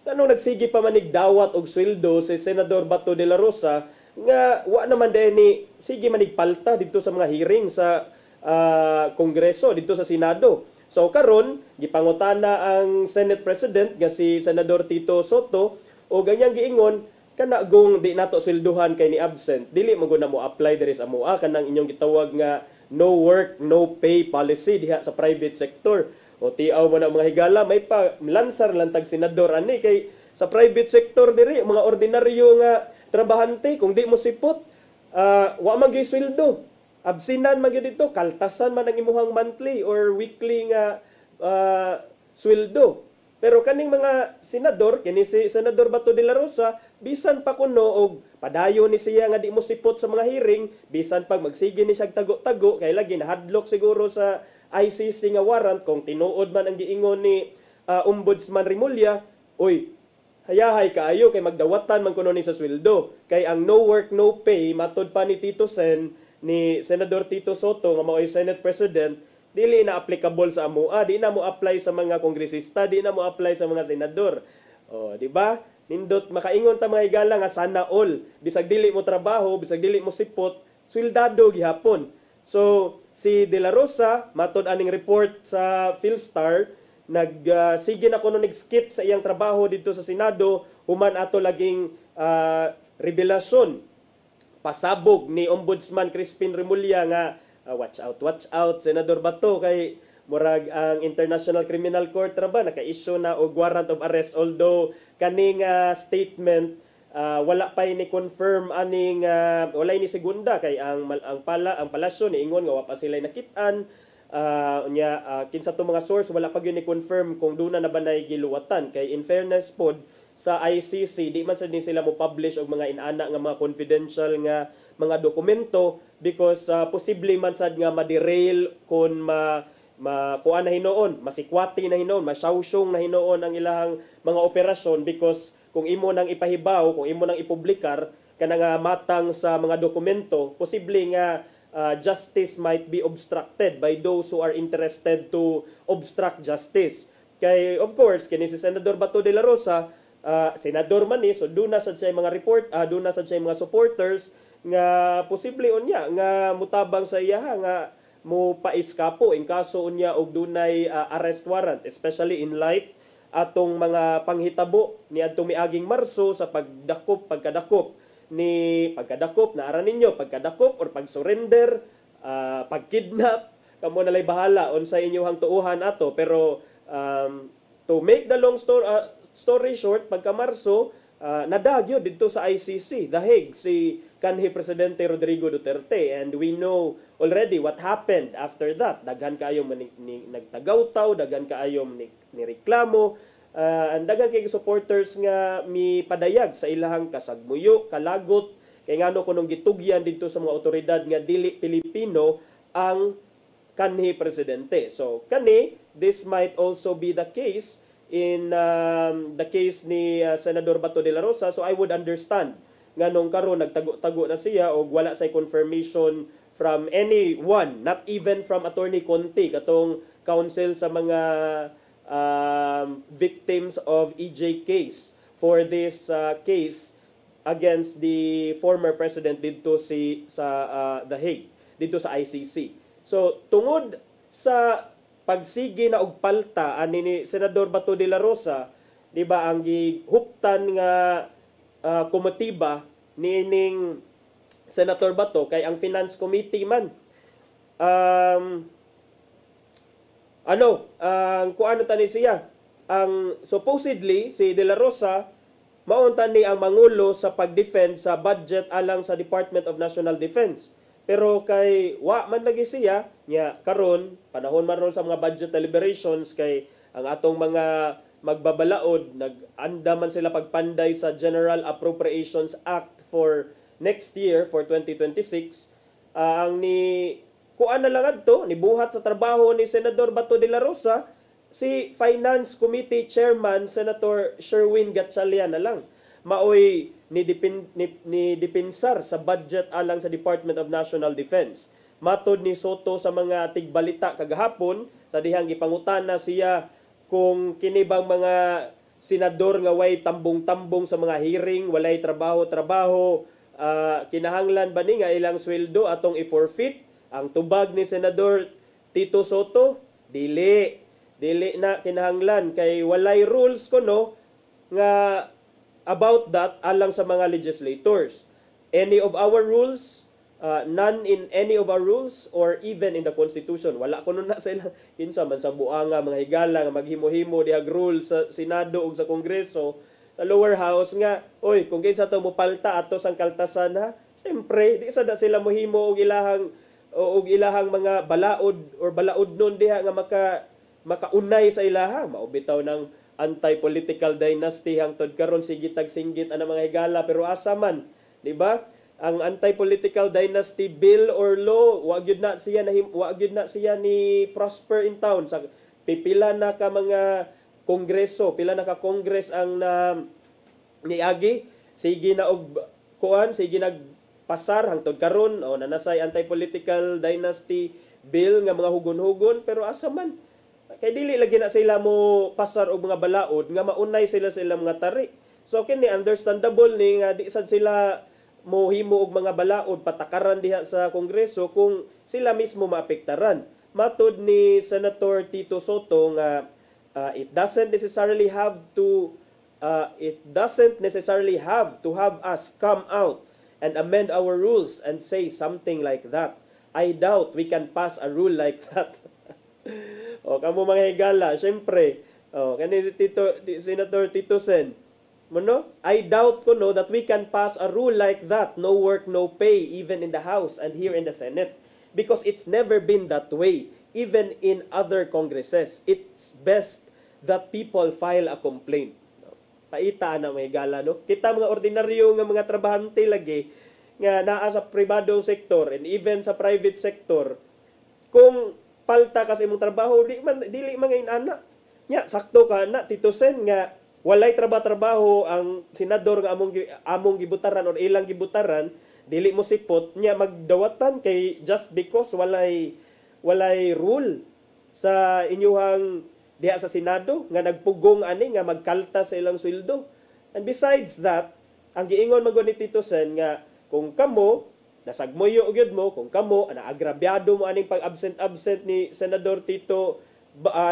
anong nagsigi pa manig dawat og sweldo si Senador Bato de la Rosa nga wa naman din ni sige manig palta dito sa mga hearing sa Kongreso dito sa Senado. So karon gipangutana ang Senate President nga si Senador Tito Soto o ganyang giingon kana gong di nato swelduhan kay ni absent dili mo guna mo apply diri sa amoa kanang inyong gitawag nga no work no pay policy diha sa private sector. O tiaw mo na mga higala, may pa lansar lang tag senador ani kay sa private sector diri mga ordinaryo nga trabahante kung di mo sipot wa man gyud sweldo. Absinan man gyud dito, kaltasan man ang imuhang monthly or weekly nga sweldo. Pero kaning mga senador, kini si Senador Bato de la Rosa, bisan pa kuno og padayon ni siya nga di mo sipot sa mga hearing, bisan pag magsige ni siya tago-tago kay lagi nahadlok siguro sa ICC nga warrant kung tinuod man ang giingon ni Ombudsman Rimulya, hayahay kaayo kay magdawatan man kuno ni sa sweldo. Kay ang no work no pay matud pa ni Tito Sen ni Senador Tito Soto nga mao'y Senate President, dili na applicable sa amoa, di na mo apply sa mga kongresista, di na mo apply sa mga senador. Di ba? Nindot makaingon ta mga higala nga sana all bisag dili mo trabaho, bisag dili mo sipot, swildado gihapon. So si De La Rosa matod aning report sa Philstar sige na kuno nag-skip sa iyang trabaho dito sa Senado human ato laging revelasyon pasabog ni Ombudsman Crispin Remulla nga watch out Senador Bato kay murag ang International Criminal Court ra ba naka-issue na og warrant of arrest, although kaning statement wala pa ni confirm aning wala ni segunda kay ang palasyo ni ingon nga wa pa sila nakit-an kinsa to mga source wala pa gyud ni confirm kung duna na ba nay giluwatan kay in fairness pod sa ICC di man sad ni sila mo publish og mga inana nga mga confidential nga mga dokumento because posible man sad nga ma-derail kun kuan na hinoon, masikwati na hinoon, masyawsyong na hinoon ang ilahang mga operasyon because kung imo nang ipahibaw, kung imo nang ipublikar kanang matang sa mga dokumento, posible nga justice might be obstructed by those who are interested to obstruct justice. Kay of course kini si Senador Bato de la Rosa, senador man ni, so doon na sad siya mga doon na sad siya mga supporters nga posible unya nga mutabang sa iya nga mo paiskapo in kaso unya og dunay arrest warrant, especially in light atong mga panghitabo ni adtong miaging Marso sa pagkadakop na aran ninyo pagkadakop or pagsurrender, pagkidnap, kamo nalay bahala unsa inyong tuuhan ato, pero to make the long story short, pagka Marso nadagyo dito sa ICC, The Hague, si kanhi Presidente Rodrigo Duterte, and we know already what happened after that. Daghan kaayo nagtagaw-taw, daghan kaayo ni reklamo, and daghan kay supporters nga mi padayag sa ilahang kasagmuyo, kalagot, kay ngano kunong gitugyan dito sa mga otoridad nga dili Pilipino ang kanhi Presidente. So this might also be the case in the case ni Senador Bato de la Rosa. So I would understand nganong karon nagtago-tago na siya o wala say confirmation from anyone, not even from Attorney Conti, katong counsel sa mga victims of EJ case for this case against the former president dito sa The Hague, dito sa ICC. So tungod sa pagsigi na og palta ani ni Senador Bato de la Rosa, di ba ang gihuptan nga komitiba niining Senator Bato kay ang Finance Committee man kuano tani siya ang supposedly si De La Rosa maunta ni ang mangulo sa pagdefend sa budget alang sa Department of National Defense. Pero kay wa man lagi siya nya karon panahon man ron sa mga budget deliberations kay ang atong mga magbabalaod nag-anda man sila pagpanday sa General Appropriations Act for next year for 2026. Ang ni kuan na lang adto ni buhat sa trabaho ni Senador Bato de la Rosa si Finance Committee Chairman Senator Sherwin Gatchalian na lang maoy ni dipinsar sa budget alang sa Department of National Defense. Matod ni Soto sa mga tigbalita kagahapon sa dihang gipangutana siya kung kinibang mga senador nga way tambong-tambong sa mga hearing, walay trabaho, kinahanglan ba ni nga ilang sweldo atong i-forfeit? Ang tubag ni Senador Tito Soto, dili na kinahanglan kay walay rules kuno nga about that alang sa mga legislators. Any of our rules, none in any of our rules or even in the Constitution. Wala kuno na sa ilang kinsa man sa buanga mga higala nga maghimo-himo dihag rules sa Senado ug sa Kongreso, sa lower house nga, oy, kung kinsa to mo palta ato sang kaltasan ha, siyempre di sada sila mohimo og ilahang mga balaod nun diha nga makaunay sa ilaha, maubitaw ng anti-political dynasty hangtod karon sige tag-singgit ana mga higala, pero asa man, di ba? Ang anti-political dynasty bill or law wa gyud na siya ni prosper in town. Sa pipila na ka mga kongreso, pila na ka congress ang niagi, sige na og kuan, sige nagpasar hangtod karon o nanasay anti-political dynasty bill nga mga hugon-hugon, pero asa man kay dili lagi na sila mo pasar og mga balaod nga maunay sila mga tari. So kini understandable ni nga di sad sila mohimo og mga balaod patakaran diha sa Kongreso kung sila mismo maapektaran. Matud ni Senator Tito Soto nga it doesn't necessarily have to have us come out and amend our rules and say something like that. I doubt we can pass a rule like that. O kamo mga higala, syempre, kani Senator Tito Sen, Mono? I doubt ko no that we can pass a rule like that, no work, no pay, even in the House and here in the Senate. Because it's never been that way, even in other Congresses. It's best that people file a complaint. Paita na may gala, no? Kita mga ordinaryo nga mga trabahante lagi, nga naa sa pribadong sektor and even sa private sector, kung palta kasi imong trabaho, dili mga inana. Nya, sakto ka na, Tito Sen, nga walay trabaho ang senador nga among gibutaran or ilang gibutaran, dili mo sipot nya magdawatan kay just because walay rule sa inyuhang diha sa Senado nga nagpugong ani nga magkalta sa ilang sweldo. And besides that, ang giingon magod ni Tito Sen nga kung kamo nasagmoyo gyud mo, kung kamo naagrabyado mo aning pag-absent ni Senador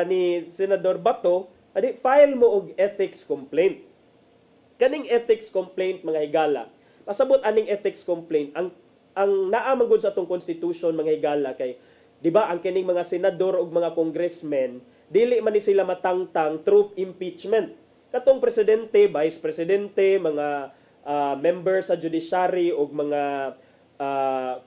ni Senador Bato, adi file mo og ethics complaint. Kaning ethics complaint mga higala, pasabot aning ethics complaint ang naa man gud sa atong constitution mga higala kay di ba ang kining mga senador ug mga congressmen dili man ni sila matangtang through impeachment. Katong presidente, vice presidente, mga members sa judiciary ug mga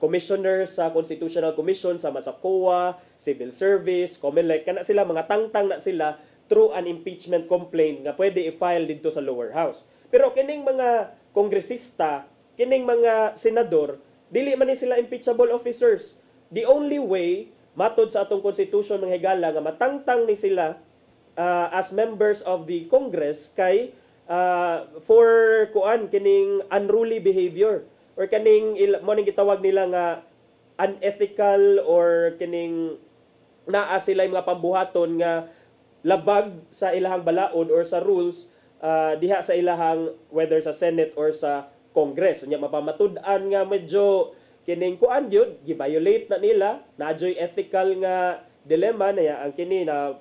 commissioners sa Constitutional Commission sa COA, Civil Service, COMELEC, kana sila mga tangtang na sila through an impeachment complaint nga pwede i-file dito sa lower house. Pero kining mga kongresista, kining mga senador, dili man ni sila impeachable officers. The only way matod sa atong constitution mga higala nga matangtang ni sila as members of the Congress kay for kuan kining unruly behavior or kaning mo ning gitawag nila nga unethical or kining naa sila mga pambuhaton nga labag sa ilahang balaod or sa rules diha sa ilahang whether sa Senate or sa Congress. Nya mapamatud-an nga medyo kining kuan gyud gi-violate na nila, nadyoy ethical nga dilemma na ang kini na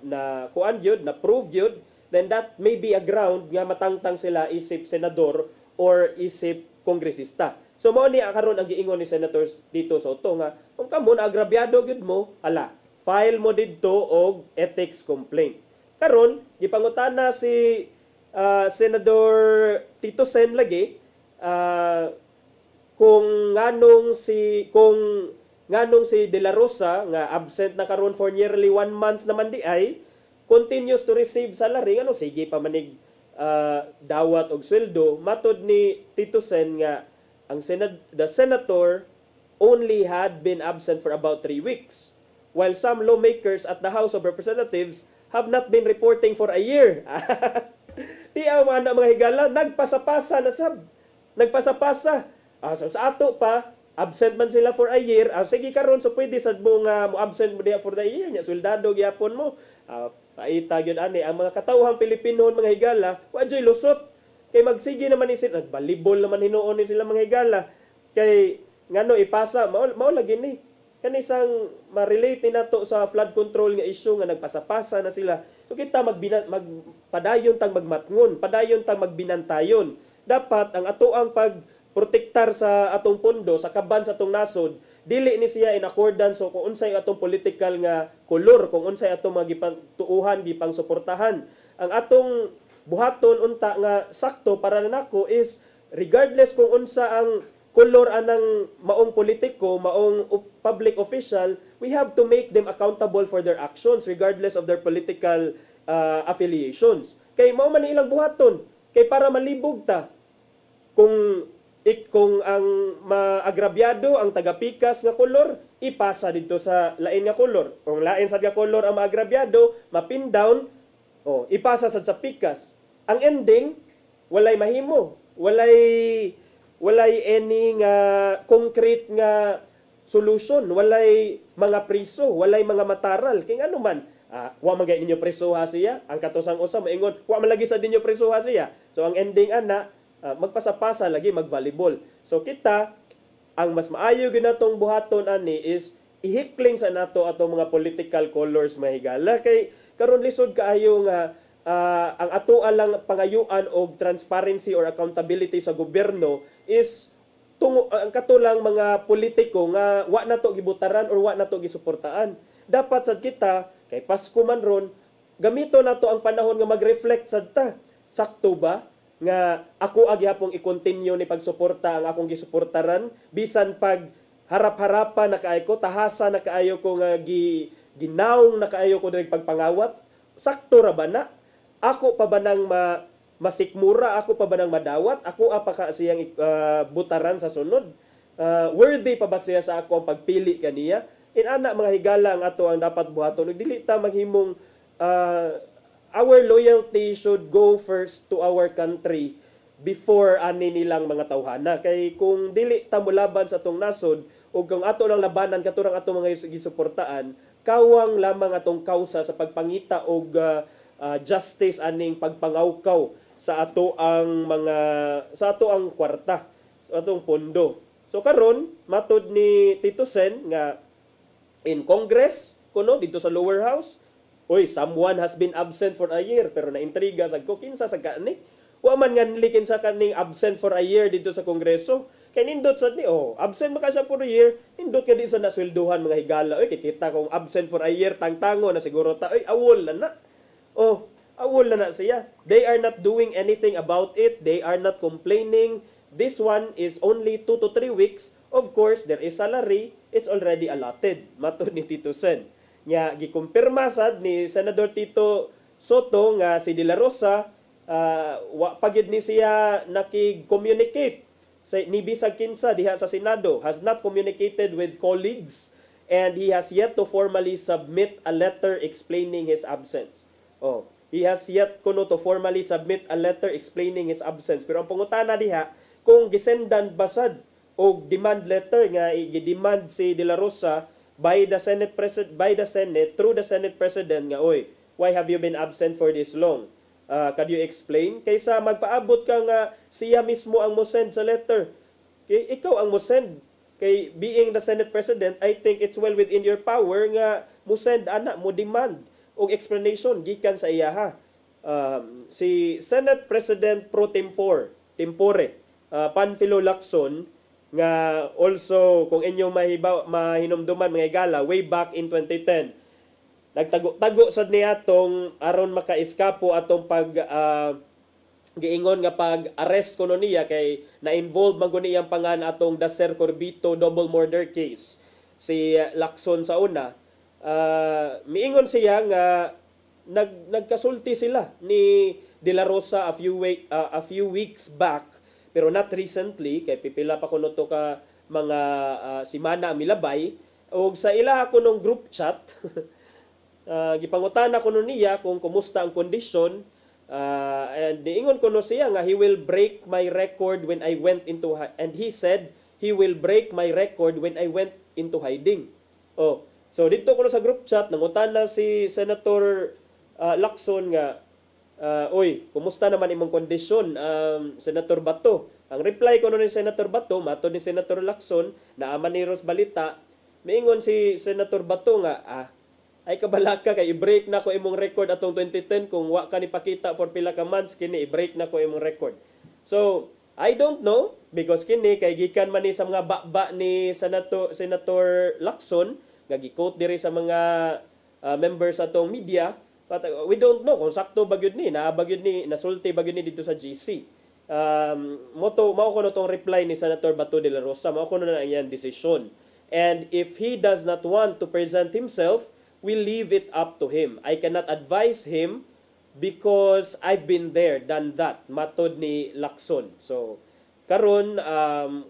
kuan gyud na prove gyud, then that may be a ground nga matangtang sila isip senador or isip kongresista. So mao ni karon ang giingon ni Senator Tito Soto nga kung kamo na agrabyado gyud mo, file mo didto og ethics complaint. Karon gipangutana si Senador Tito Sen lagi kung nganong si De La Rosa nga absent na karon for nearly 1 month naman di ay continues to receive salary, ano sige pa manig dawat og sweldo. Matod ni Tito Sen nga the senator only had been absent for about 3 weeks, while some lawmakers at the House of Representatives have not been reporting for a year. Tiyaw mga higala, nagpasa-pasa na sab. Nagpasa-pasa. Sa ato pa, absent man sila for a year. Sige karon so pwede sad mo nga mo absent mo diha for the year nya soldado gyapon mo. Paita gyud ani ang mga katawhang Pilipino mga higala, wa joy lusot. Kay magsige naman isin nagbalibol naman hinuon ni sila mga higala. Kay ngano ipasa mao lagi ni. Kanisang ma-relate ni nato sa flood control nga issue nga nagpasa-pasa na sila. So kita padayon tang magmatngon, padayon tang magbinantayon. Dapat ang atoang pagprotektar sa atong pondo, sa kaban sa atong nasod, dili ni siya in accordance so kung unsay atong political nga kolor, kung unsay atong magipangtuuhan, gipang suportahan. Ang atong buhaton unta nga sakto para nako is regardless kung unsa ang kolor anang maong politiko, maong public official, we have to make them accountable for their actions regardless of their political affiliations. Kay mao man ilang buhaton, kay para malibog ta. Kung ang maagrabyado ang tagapikas nga kolor, ipasa dito sa lain nga kolor. Kung lain sad nga kolor ang maagrabyado, mapin down, ipasa sad sa pikas. Ang ending, walay mahimo, walay any nga concrete nga solution, walay mga priso, walay mga mataral. Kay ano man, wa man gay ninyo presoha siya, ang katosang usa moingon, wa man lagi sa dinyo presoha siya. So ang ending ana, magpasapasa lagi mag-volleyball. So kita ang mas maayo ginatong buhaton ani is ihikling sa nato atong mga political colors mahigala kay karon lisod kaayo nga ang ato lang pangayuan og transparency or accountability sa gobyerno is ang katulang mga politiko nga wa nato gibutaran or wa nato gisuportaan. Dapat sad kita kay Pasko man ron gamito nato ang panahon nga mag-reflect sad ta. Sakto ba nga ako agyapong i-continue ni pagsuporta ang akong gisuportaran bisan pag harap-harapan na kaayo ko, tahasa na kaayo ko nga ginaong na kaayo ko diri pagpangawat. Sakto ra ba na? Ako pa ba nang masikmura? Ako pa ba nang madawat? Ako pa ka siyang butaran sa sunod? Worthy pa ba siya sa ako ang pagpili kaniya? Inana mga higala ang ato ang dapat buhaton. Dili ta maghimong our loyalty should go first to our country before ani nilang mga tawhana. Kay kung dili ta mulaban sa atong nasod o kung ato lang labanan katurang ato mga gisuportaan, kawang lamang atong kausa sa pagpangita og justice aning pagpangawkaw sa ato ang kwarta, sa atong pondo. So karon matud ni Tito Sen nga in Congress kuno dito sa lower house, someone has been absent for a year pero naintriga sad ko kinsa sa kani. Wa man nga nilikin sa kaning absent for a year dito sa Kongreso. Kay nindot sad ni absent maka siya for a year, nindot ka di sa naswelduhan mga higala. Kikita kong absent for a year tangtango na siguro ta awol na. Awol na siya. They are not doing anything about it. They are not complaining. This one is only 2 to 3 weeks. Of course, there is salary. It's already allotted. Mato ni Tito Sen. Nga gikumpirma sad ni Senador Tito Soto nga si De La Rosa wa pagid ni siya nakig-communicate ni bisag kinsa diha sa Senado, has not communicated with colleagues, and he has yet to formally submit a letter explaining his absence. He has yet to formally submit a letter explaining his absence. Pero ang pangutana diha, kung gisendan basad og demand letter nga i-demand si De La Rosa by the Senate through the Senate President nga, why have you been absent for this long? Can you explain? Kaysa magpaabot ka nga siya mismo ang mo-send sa letter. Kay ikaw ang mo-send. Kay being the Senate President, I think it's well within your power nga mo-send mo demand og explanation gikan sa iyaha. Si Senate President pro tempore, Panfilo Lacson, nga also kung inyo mahinumduman mga higala, way back in 2010, nagtago sad niya atong aron makaiskapo atong giingon nga pag-arrest kuno niya kay na-involved man guni iyang pangan atong Dacer Corbito double murder case. Si Lacson sa una, miingon siya nga nagkasulti sila ni De La Rosa a few weeks back, pero not recently kay pipila pa kuno to ka mga simana milabay, og sa ila kuno group chat gipangutana kuno niya kung kumusta ang kondisyon, and niingon kuno siya nga he will break my record when I went into and he said he will break my record when I went into hiding. So dito kuno sa group chat nangutana si Senator Lacson nga kumusta naman imong kondisyon, Senator Bato? Ang reply kuno ni Senator Bato, mato ni Senator Lacson, naaman ni Ros Balita, miingon si Senator Bato nga ay kabalaka kay i-break na ko imong record atong 2010 kung wa ka ni pakita for pila ka months kini i-break na ko imong record. So I don't know because kini kay gikan man ni sa mga bakba ni Senator Lacson nga gi-quote diri sa mga members atong media, but we don't know kung sakto ba gyud ni nasulti ba gyud ni dito sa GC. Mao kuno tong reply ni Senator Bato de la Rosa, mao kuno na iyang decision. And if he does not want to present himself, we leave it up to him. I cannot advise him because I've been there, done that, matod ni Lacson. So karon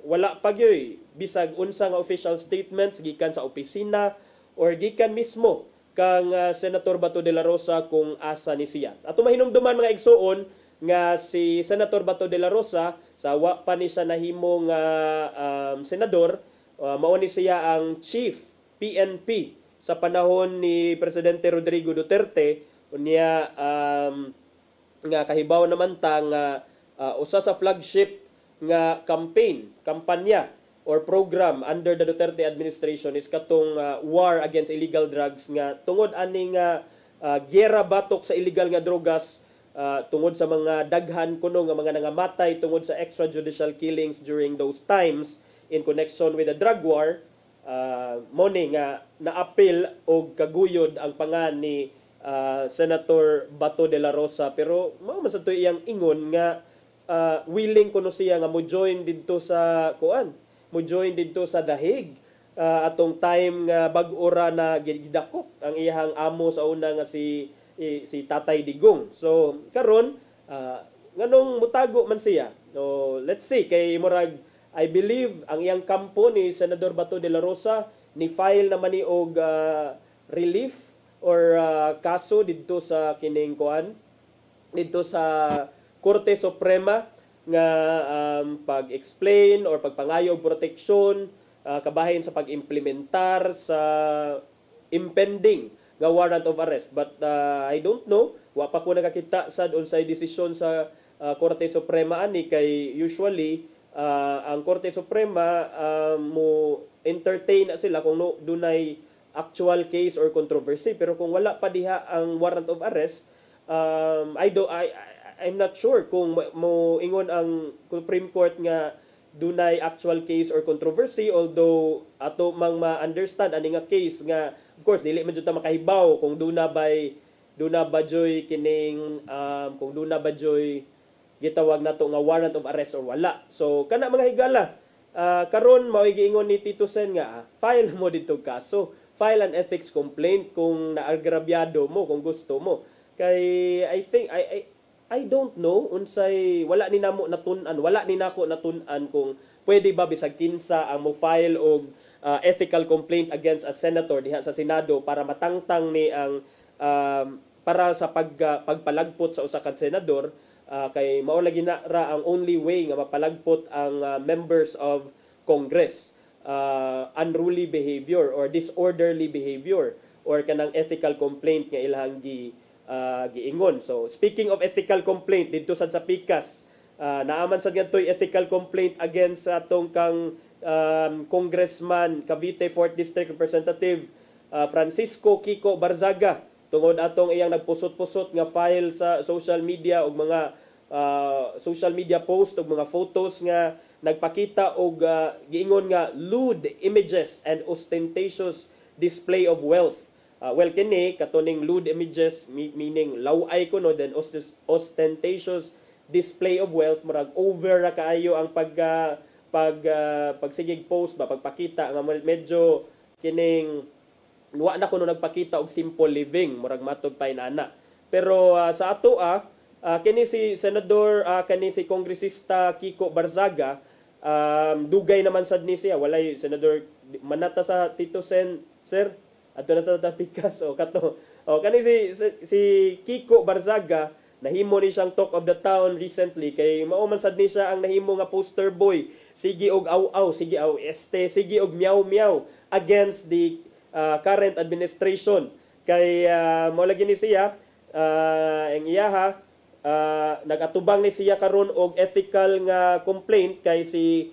wala pa gyoy bisag unsa nga official statements gikan sa opisina or gikan mismo kang Senator Bato de la Rosa kung asa ni siya. Ato mahinumduman mga igsuon nga si Senator Bato de la Rosa sa wa pa ni siya nahimong senador, mao ni siya ang chief PNP sa panahon ni Presidente Rodrigo Duterte. Unya nga kahibaw naman ta nga usa sa flagship nga kampanya or program under the Duterte administration is katong war against illegal drugs nga tungod ani nga giyera batok sa illegal nga drogas, tungod sa mga daghan kuno nga mga nangamatay tungod sa extrajudicial killings during those times in connection with the drug war. Mo ni nga naapil og kaguyod ang pangan ni Senator Bato de la Rosa, pero mao man sa to iyang ingon nga willing kuno siya nga mo join didto sa The Hague atong time nga bag-ora na gidakop ang iyang amo sa una nga si Tatay Digong. So karon nganong mutago man siya. So let's see kay murag I believe ang iyang kampo ni Senador Bato de la Rosa ni file naman ni og relief or kaso didto sa kining didto sa Korte Suprema nga pag-explain or pagpangayo og proteksyon kabahin sa pag-implementar sa impending nga warrant of arrest. But I don't know, wa pa ko nakakita sad unsay desisyon sa Korte Suprema ani kay usually ang Korte Suprema mo entertain na sila kung dunay actual case or controversy, pero kung wala pa diha ang warrant of arrest, I'm not sure kung mo ingon ang Supreme Court nga dunay actual case or controversy, although ato mang ma-understand ani nga case nga of course dili man jud ta makahibaw kung duna ba joy kining kung duna ba joy gitawag nato nga warrant of arrest or wala. So kana mga higala, karon mao giingon ni Tito Sen nga file mo dito kaso, file an ethics complaint kung naagrabyado mo, kung gusto mo. Kay I think I don't know unsay wala ni nako natun-an kung pwede ba bisag kinsa ang mo file og ethical complaint against a senator diha sa Senado para matangtang ni ang para sa pagpalagpot sa usa ka senador. Kay mao lagi na ra ang only way nga mapalagpot ang members of Congress, unruly behavior or disorderly behavior or kanang ethical complaint nga ilang giingon. So speaking of ethical complaint didto sad sa PICAS, naaman sad ngadtoy ethical complaint against atong kang Congressman Cavite 4th District Representative Francisco Kiko Barzaga tungod atong iyang nagpusot-pusot nga file sa social media og mga social media post og mga photos nga nagpakita og giingon nga lewd images and ostentatious display of wealth. Well kini katuning lewd images meaning laway kuno, then ostentatious display of wealth murag over ra kaayo ang pagsigig post ba pagpakita nga medyo kining wa na kuno nagpakita og simple living murag matod pay nana. Pero sa ato kini si senador kani si kongresista Kiko Barzaga, dugay naman sad ni siya walay senador manata sa Tito Sen sir ato na ta PICAS o kato kani si Kiko Barzaga nahimo ni siyang talk of the town recently kay mao man sad ni siya ang nahimo nga poster boy sige og aw sige aw sige og meow against the current administration. Kay mo lagi ni siya ang iyaha nagatubang ni siya karon og ethical nga complaint kay si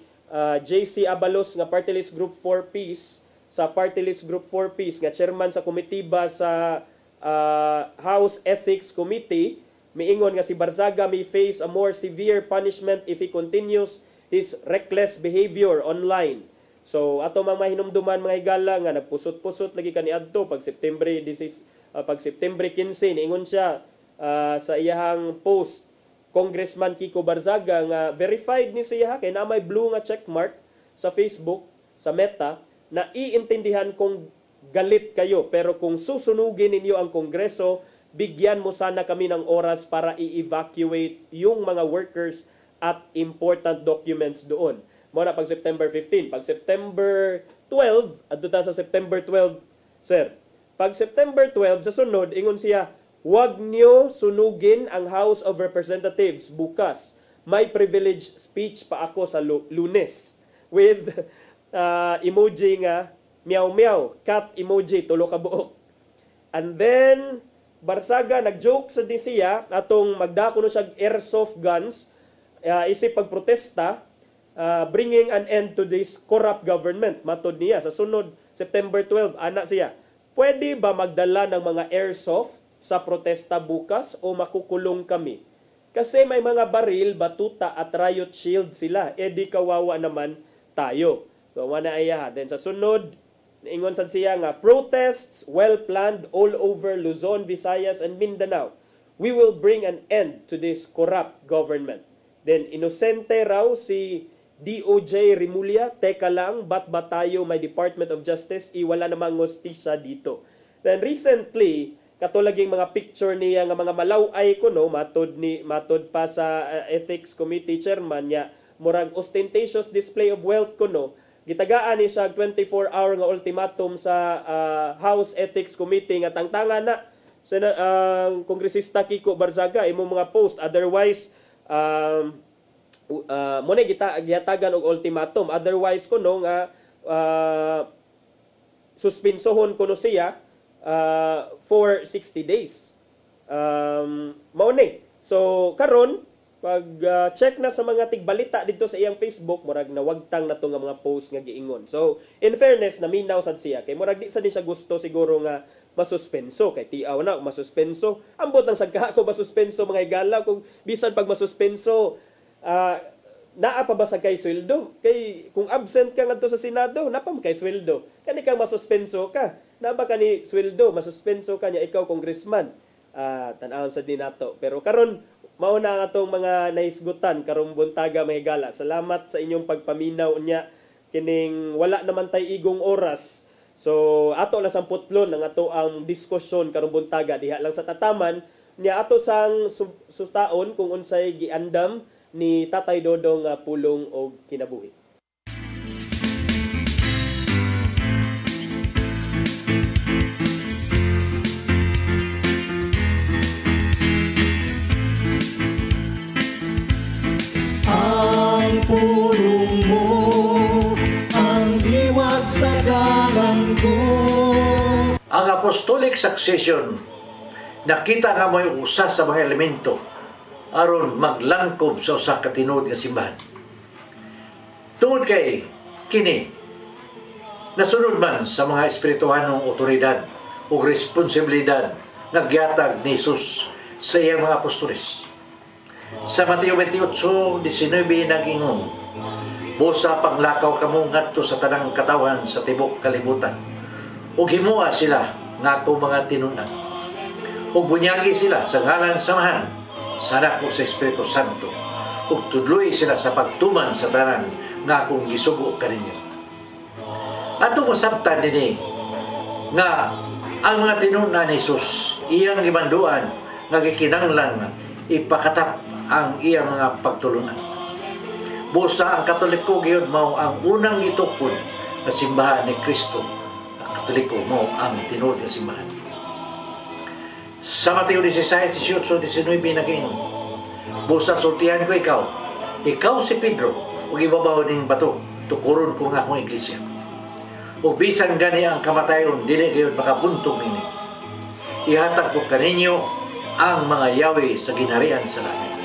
JC Abalos nga Party List Group 4 Peace nga chairman sa komitiba sa House Ethics Committee. Miingon nga si Barzaga may face a more severe punishment if he continues his reckless behavior online. So ato mga mahinumduman mga higala nga nagpusot-pusot lagi kaniadto pag September 15 niingon siya sa iyahang post Congressman Kiko Barzaga nga verified ni siya kay na may blue nga checkmark sa Facebook sa Meta na iintindihan kung galit kayo pero kung susunugin ninyo ang Kongreso bigyan mo sana kami ng oras para i-evacuate yung mga workers at important documents doon. Muna pag September 15. Pag September 12, adto ta sa September 12, sir. Pag September 12, sa sunod, ingon siya, huwag niyo sunugin ang House of Representatives bukas. May privilege speech pa ako sa Lunes. With emoji nga, meow, cat emoji, tulo ka buok. And then, Barzaga, nag-joke sa siya, atong magdako no siya airsoft guns, isip pagprotesta, bringing an end to this corrupt government. Matod niya sa sunod September 12, ana siya. Pwede ba magdala ng mga airsoft sa protesta bukas o makukulong kami? Kasi may mga baril, batuta at riot shield sila. Di kawawa naman tayo. So wala iya. Then sa sunod, ingon sad siya nga protests well planned all over Luzon, Visayas and Mindanao. We will bring an end to this corrupt government. Then inosente raw si DOJ Rimulya, teka lang, ba't ba tayo may Department of Justice? Wala namang hostisya dito. Then recently, katulaging mga picture niya nga mga malaway ko, no, matod pa sa Ethics Committee Chairman niya, murag ostentatious display of wealth ko, no, gitagaan ni siya 24-hour nga ultimatum sa House Ethics Committee nga tangtangan na Kongresista Kiko Barzaga, imong mga post, otherwise, muna gihatagan og ultimatum, otherwise kuno nga suspensohon kuno siya for 60 days. Mao ni. So karon pag check na sa mga tigbalita dito sa iyang Facebook, murag nawagtang na to nga mga post nga giingon. So in fairness, naminaw sad siya kay murag di sa di siya gusto siguro nga masuspenso kay tiaw na masuspenso. Ambot lang sagka ako masuspenso mga higala kung bisan pag masuspenso naa pa ba sa kay sweldo? Kay kung absent ka ngadto sa Senado, na pa kay sweldo. Kani ka masuspenso ka. Na ba kani sweldo, masuspenso ka niya ikaw congressman. Tan-awon sa din nato. Pero karon mao na atong mga naisgutan karong buntaga may gala. Salamat sa inyong pagpaminaw niya kining wala naman tay igong oras. So ato lang sang putlon ang ato ang diskusyon karong buntaga diha lang sa tataman niya ato sang sutaon kung unsay giandam ni Tatay Dodong pulong o kinabuhi. Ang pulong mo, ang liwat sa dalan ko. Ang apostolic succession, nakita nga mo yung usa sa mga elemento aron maglangkob sa usa ka tinuod nga simbahan. Tungod kay kini nasunod man sa mga espirituhanong otoridad ug responsibilidad nga gihatag ni Jesus sa iyang mga apostoles. Sa Mateo 28:19 nag-ingon, "Busa panglakaw kamo ngadto sa tanang katawan sa tibok kalibutan, ug himuha sila nga ako mga tinunan, ug bunyagi sila sa ngalan samahan sa Anak ug sa Espiritu Santo, ug tudloy sila sa pagtuman sa tanan nga akong gisugo kaninyo." Atong usabtan dinhi nga ang mga tinunan ni Jesus iyang gimanduan nga gikinahanglan ipakatap ang iyang mga pagtulunan. Busa ang Katoliko gyud mao ang unang gitukod na simbahan ni Kristo. Ang Katoliko mao ang tinuod nga simbahan. Sa Mateo 16:18-19 naging, "Busa sultihan ko ikaw si Pedro, ug ibabaw ning bato, tukuron ko nga akong iglesia. Ug bisan gani ang kamatayon, dili gayud makabuntong nini. Ihatag ko kaninyo ang mga yawi sa ginharian sa langit.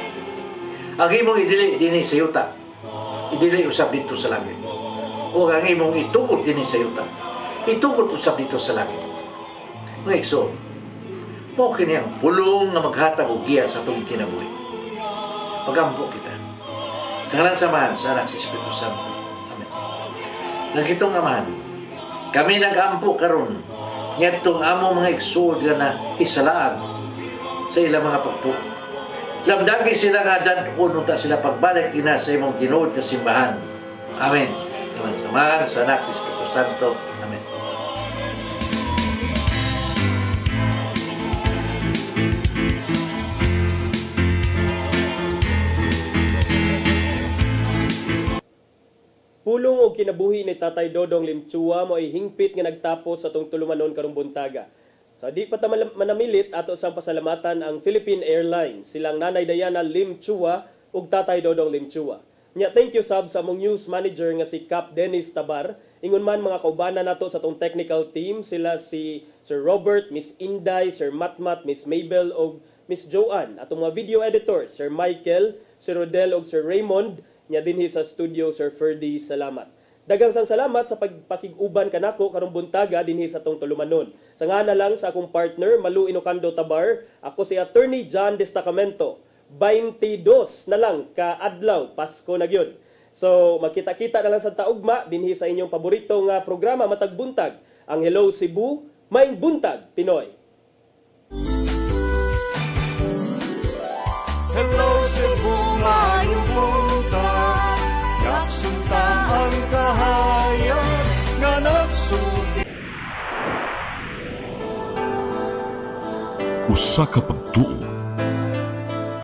Ang imong idili dinhi sa yuta, idili usab dito sa langit. O ang imong itukod dinhi sa yuta, itukod usab dito sa langit." Mga igsoon, mao kini ang pulong nga maghatag og giya sa atong kinabuhi. Pagampo kita. Sa ngalan sa Ama, sa Anak, sa Espiritu Santo. Amen. Nagitong Amahan, kami nagampo karon ngadtong amo mga igsoon nga na isalaan sa ilang mga pagtuo. Lamdagi sila nga dadon unta sila pagbalik tina sa imong tinuod nga simbahan. Amen. Sa ngalan sa Ama, sa Anak, sa Espiritu Santo. Amen. Pulong o kinabuhi ni Tatay Dodong Limchua mo ay hingpit nga nagtapos sa tong tulumanon karong buntaga. So di pa ta manamilit ato sang pasalamatan ang Philippine Airlines, silang Nanay Diana Limchua ug Tatay Dodong Limchua. Nya thank you sab sa among news manager nga si Cap Dennis Tabar. Ingon man mga kaubanan nato sa tong technical team, sila si Sir Robert, Miss Inday, Sir Matmat, Miss Mabel ug Miss Joanne, atong mga video editor, Sir Michael, Sir Rodel ug Sir Raymond, nya dinhi sa studio, Sir Ferdy, salamat. Daghang sang salamat sa pagpakig-uban kanako karong buntaga dinhi sa tong tulumanon. Sa ngana lang sa akong partner, Malu Inocando Tabar, ako si Attorney John Destacamento. 22 na lang ka adlaw, Pasko na gyud. So, magkita-kita na lang sa taugma dinhi sa inyong paborito nga programa matag buntag, ang Hello Cebu, Maing Buntag Pinoy. Hello Cebu, maayong buntag, yaksunta ang kahayag nga nagsugi. Usa ka pagtuo